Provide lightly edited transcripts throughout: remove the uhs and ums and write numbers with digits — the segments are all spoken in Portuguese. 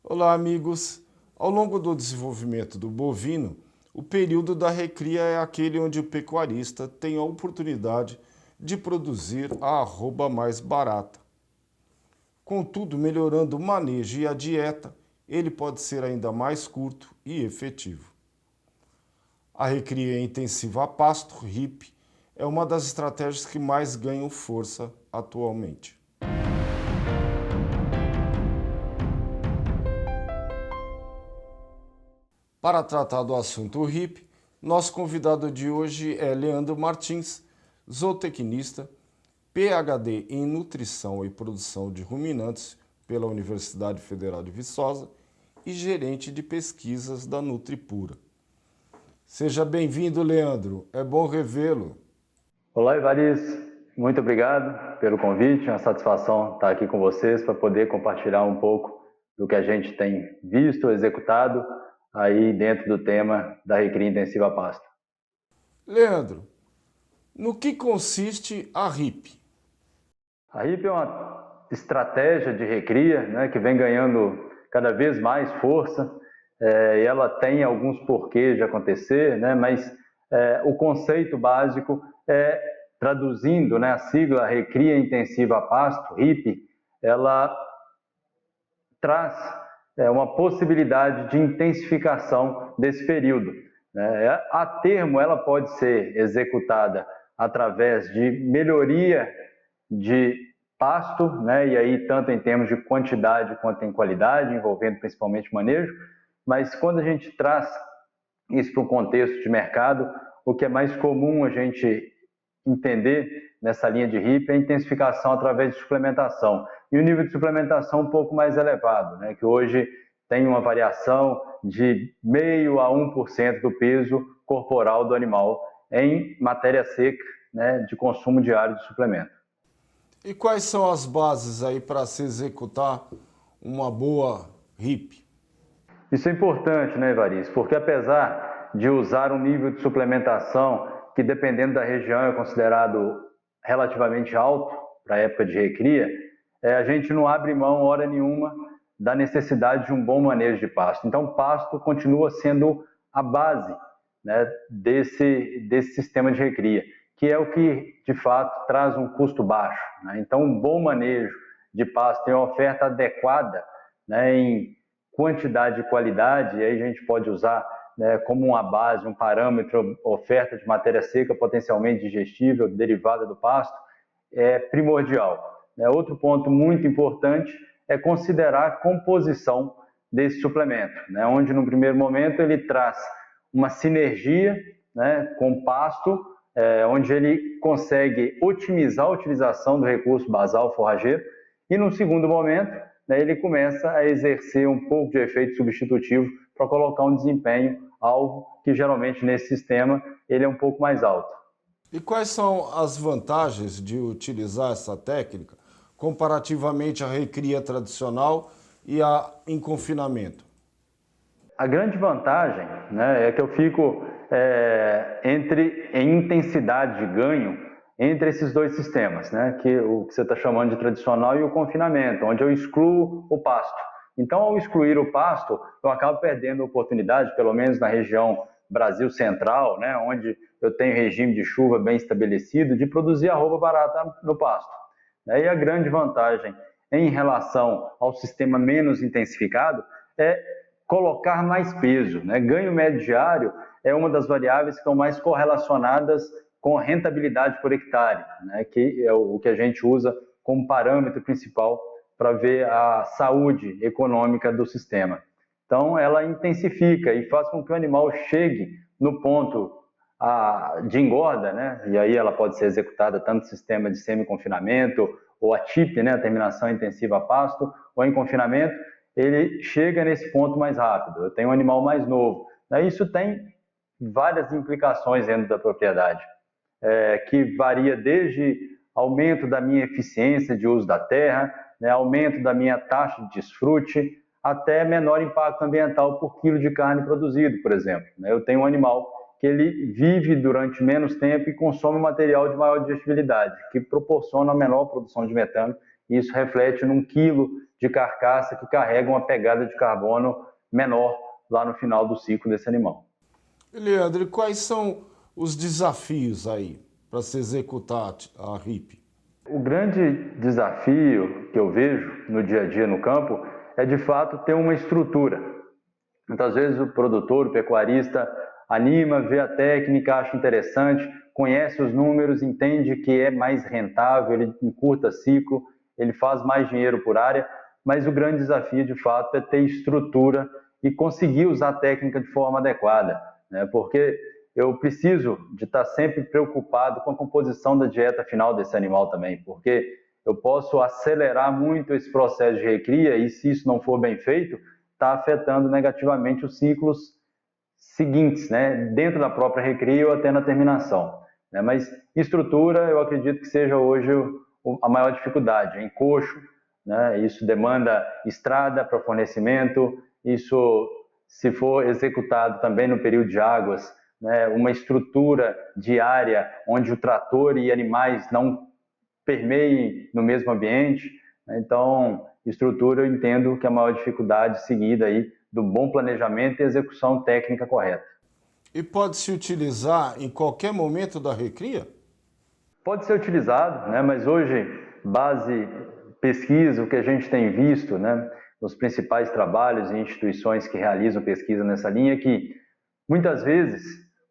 Olá, amigos! Ao longo do desenvolvimento do bovino, o período da recria é aquele onde o pecuarista tem a oportunidade de produzir a arroba mais barata. Contudo, melhorando o manejo e a dieta, ele pode ser ainda mais curto e efetivo. A recria intensiva a pasto, RIP, é uma das estratégias que mais ganham força atualmente. Para tratar do assunto RIP, nosso convidado de hoje é Leandro Martins, zootecnista, PhD em Nutrição e Produção de Ruminantes pela Universidade Federal de Viçosa e gerente de pesquisas da Nutripura. Seja bem-vindo, Leandro. É bom revê-lo. Olá, Evaristo. Muito obrigado pelo convite. É uma satisfação estar aqui com vocês para poder compartilhar um pouco do que a gente tem visto, executado aí dentro do tema da recria intensiva a pasto. Leandro, no que consiste a RIP? A RIP é uma estratégia de recria, né, que vem ganhando cada vez mais força, e ela tem alguns porquês de acontecer, né, mas o conceito básico é, traduzindo, né, a sigla Recria Intensiva a Pasto, RIP, ela traz uma possibilidade de intensificação desse período, né? A termo, ela pode ser executada através de melhoria de pasto, né? E aí tanto em termos de quantidade quanto em qualidade, envolvendo principalmente manejo, mas quando a gente traz isso para um contexto de mercado, o que é mais comum a gente entender nessa linha de RIP é a intensificação através de suplementação. E o nível de suplementação um pouco mais elevado, né? Que hoje tem uma variação de 0,5% a 1% do peso corporal do animal em matéria seca, né, de consumo diário de suplemento. E quais são as bases aí para se executar uma boa RIP? Isso é importante, né, Evaristo? Porque apesar de usar um nível de suplementação que, dependendo da região, é considerado relativamente alto para a época de recria, a gente não abre mão, hora nenhuma, da necessidade de um bom manejo de pasto. Então, o pasto continua sendo a base, né, desse sistema de recria, que é o que, de fato, traz um custo baixo, né? Então, um bom manejo de pasto e uma oferta adequada, né, em quantidade e qualidade, e aí a gente pode usar, né, como uma base, um parâmetro, oferta de matéria seca potencialmente digestível, derivada do pasto, é primordial. Outro ponto muito importante é considerar a composição desse suplemento, né, onde no primeiro momento ele traz uma sinergia, né, com o pasto, onde ele consegue otimizar a utilização do recurso basal forrageiro, e no segundo momento, né, ele começa a exercer um pouco de efeito substitutivo para colocar um desempenho alvo que geralmente nesse sistema ele é um pouco mais alto. E quais são as vantagens de utilizar essa técnica comparativamente à recria tradicional e a em confinamento? A grande vantagem, né, é que eu fico em intensidade de ganho entre esses dois sistemas, né, que o que você está chamando de tradicional e o confinamento, onde eu excluo o pasto. Então, ao excluir o pasto, eu acabo perdendo a oportunidade, pelo menos na região Brasil Central, né, onde eu tenho regime de chuva bem estabelecido, de produzir arroba barata no pasto. E a grande vantagem em relação ao sistema menos intensificado é colocar mais peso, né? Ganho médio diário é uma das variáveis que estão mais correlacionadas com rentabilidade por hectare, né? Que é o que a gente usa como parâmetro principal para ver a saúde econômica do sistema. Então, ela intensifica e faz com que o animal chegue no ponto de engorda, né? E aí ela pode ser executada tanto no sistema de semi-confinamento ou a TIP, né? A terminação intensiva a pasto, ou em confinamento, ele chega nesse ponto mais rápido. Eu tenho um animal mais novo. Isso tem várias implicações dentro da propriedade, que varia desde aumento da minha eficiência de uso da terra, né, aumento da minha taxa de desfrute, até menor impacto ambiental por quilo de carne produzido, por exemplo. Eu tenho um animal que ele vive durante menos tempo e consome material de maior digestibilidade, que proporciona a menor produção de metano e isso reflete num quilo de carcaça que carrega uma pegada de carbono menor lá no final do ciclo desse animal. Leandro, e quais são os desafios aí para se executar a RIP? O grande desafio que eu vejo no dia a dia no campo é, de fato, ter uma estrutura. Muitas vezes o produtor, o pecuarista, anima, vê a técnica, acha interessante, conhece os números, entende que é mais rentável, ele encurta ciclo, ele faz mais dinheiro por área, mas o grande desafio, de fato, é ter estrutura e conseguir usar a técnica de forma adequada, né? Porque eu preciso de estar sempre preocupado com a composição da dieta final desse animal também, porque eu posso acelerar muito esse processo de recria e, se isso não for bem feito, está afetando negativamente os ciclos seguintes, né, dentro da própria recria ou até na terminação. Né? Mas estrutura, eu acredito que seja hoje a maior dificuldade, em coxo, né? Isso demanda estrada para fornecimento, isso, se for executado também no período de águas, né, uma estrutura diária onde o trator e animais não permeiem no mesmo ambiente. Então, estrutura, eu entendo que é a maior dificuldade seguida aí do bom planejamento e execução técnica correta. E pode se utilizar em qualquer momento da recria? Pode ser utilizado, né, mas hoje, base pesquisa, o que a gente tem visto, né, nos principais trabalhos e instituições que realizam pesquisa nessa linha, é que muitas vezes,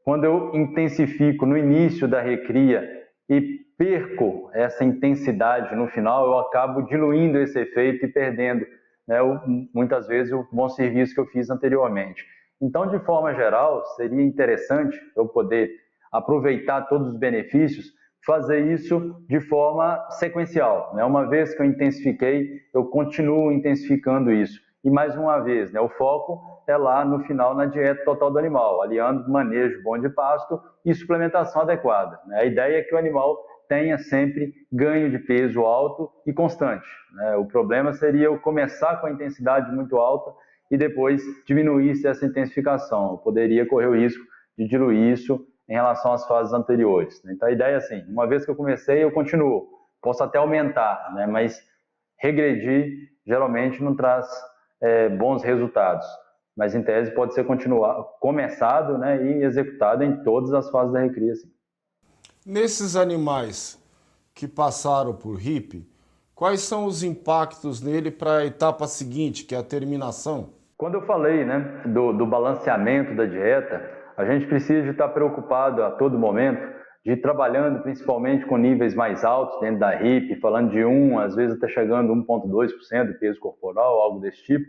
quando eu intensifico no início da recria e perco essa intensidade no final, eu acabo diluindo esse efeito e perdendo, né, muitas vezes, o bom serviço que eu fiz anteriormente. Então, de forma geral, seria interessante eu poder aproveitar todos os benefícios, fazer isso de forma sequencial, né? Uma vez que eu intensifiquei, eu continuo intensificando isso. E mais uma vez, né, o foco é lá no final na dieta total do animal, aliando manejo bom de pasto e suplementação adequada, né? A ideia é que o animal tenha sempre ganho de peso alto e constante, né? O problema seria eu começar com a intensidade muito alta e depois diminuísse essa intensificação. Eu poderia correr o risco de diluir isso em relação às fases anteriores. Então a ideia é assim, uma vez que eu comecei, eu continuo. Posso até aumentar, né? Mas regredir geralmente não traz bons resultados. Mas em tese pode ser começado, né, e executado em todas as fases da recria. Sim. Nesses animais que passaram por RIP, quais são os impactos nele para a etapa seguinte, que é a terminação? Quando eu falei, né, do balanceamento da dieta, a gente precisa de estar preocupado a todo momento, de ir trabalhando principalmente com níveis mais altos dentro da RIP, falando de 1, às vezes até chegando a 1,2% do peso corporal, algo desse tipo,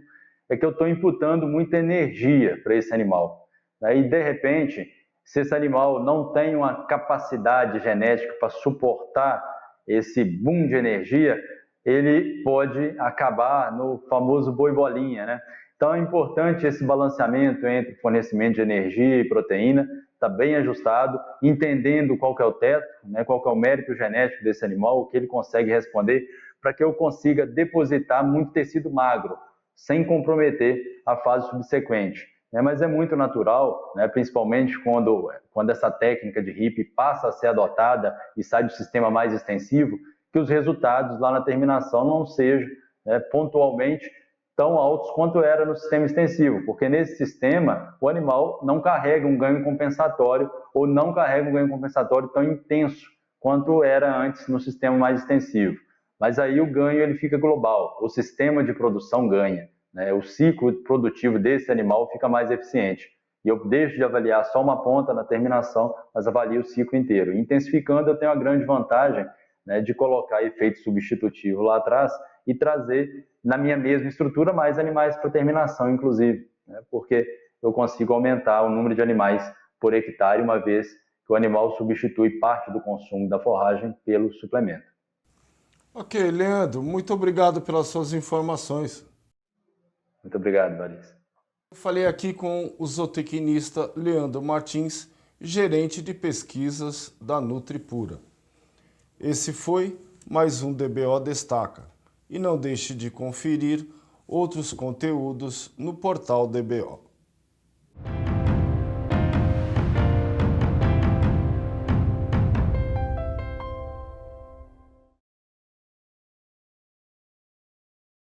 é que eu estou imputando muita energia para esse animal. E, de repente, se esse animal não tem uma capacidade genética para suportar esse boom de energia, ele pode acabar no famoso boi bolinha, né? Então é importante esse balanceamento entre fornecimento de energia e proteína, está bem ajustado, entendendo qual que é o teto, né, qual que é o mérito genético desse animal, o que ele consegue responder, para que eu consiga depositar muito tecido magro, sem comprometer a fase subsequente. Mas é muito natural, né, principalmente quando essa técnica de RIP passa a ser adotada e sai do sistema mais extensivo, que os resultados lá na terminação não sejam, né, pontualmente tão altos quanto era no sistema extensivo, porque nesse sistema o animal não carrega um ganho compensatório ou não carrega um ganho compensatório tão intenso quanto era antes no sistema mais extensivo. Mas aí o ganho ele fica global, o sistema de produção ganha, né? O ciclo produtivo desse animal fica mais eficiente. E eu deixo de avaliar só uma ponta na terminação, mas avalio o ciclo inteiro. Intensificando, eu tenho a grande vantagem, né, de colocar efeito substitutivo lá atrás e trazer na minha mesma estrutura mais animais para terminação, inclusive, né, porque eu consigo aumentar o número de animais por hectare, uma vez que o animal substitui parte do consumo da forragem pelo suplemento. Ok, Leandro, muito obrigado pelas suas informações. Muito obrigado, Larissa. Eu falei aqui com o zootecnista Leandro Martins, gerente de pesquisas da Nutripura. Esse foi mais um DBO Destaca. E não deixe de conferir outros conteúdos no portal DBO.